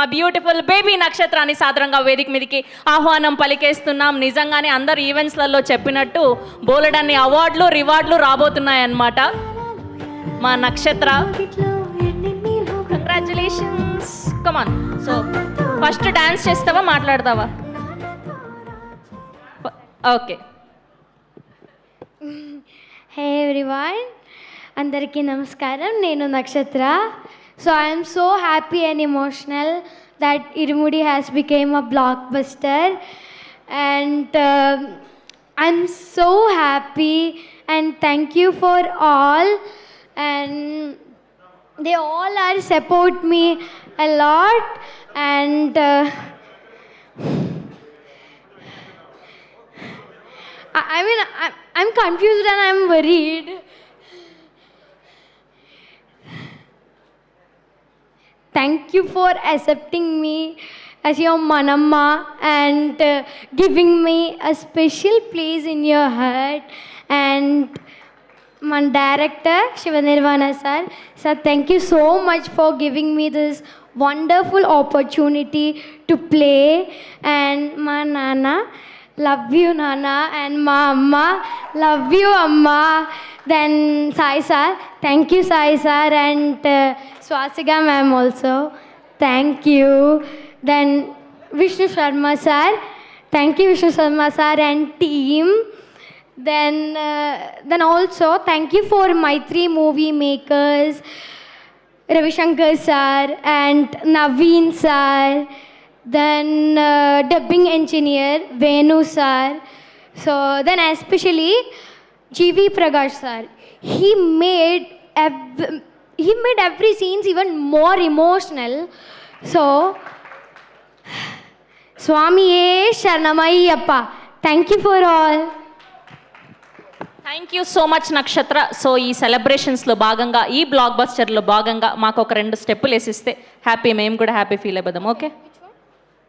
ఆ beautiful baby నక్షత్రాన్ని సాదరంగా వేదిక మీదకి ఆహ్వానం పలికేస్తున్నాం. నిజంగానే అందరు ఈవెంట్స్లలో చెప్పినట్టు బోలెడన్ని అవార్డులు రివార్డులు రాబోతున్నాయన్నమాట. మా నక్షత్ర కంగ్రాచులేషన్స్. కమాన్. సో ఫస్ట్ డాన్స్ చేస్తావా మాట్లాడతావా? ఓకే. హే ఎవ్రీవన్, అందరికీ నమస్కారం. నేను నక్షత్ర. So I am so happy and emotional that Irumudi has become a blockbuster, and I'm so happy and thank you for all, and they all are support me a lot, and I'm confused and I'm worried. Thank you for accepting me as your Manamma and giving me a special place in your heart. And my director, Shivanirvana sir, thank you so much for giving me this wonderful opportunity to play. And my Nana, love you Nana, and my Amma, love you Amma. Then Sai sir, thank you Sai sir, and Swasiga ma'am also, thank you. Then Vishnu Sharma sir, thank you Vishnu Sharma sir and team. Then also thank you for my 3 movie makers, Ravi Shankar sir and Naveen sir. Then dubbing engineer Venu sir. So then especially G.V. Prakash sir, he made every scenes even more emotional. So Swamiye Sharanamayappa, thank you for all. Thank you so much నక్షత్ర. So ఈ సెలబ్రేషన్స్లో భాగంగా, ఈ black బస్టర్లో భాగంగా మాకు ఒక 2 స్టెప్పులు వేసిస్తే happy, మేము కూడా హ్యాపీ ఫీల్ అయిపోదాం. ఓకే.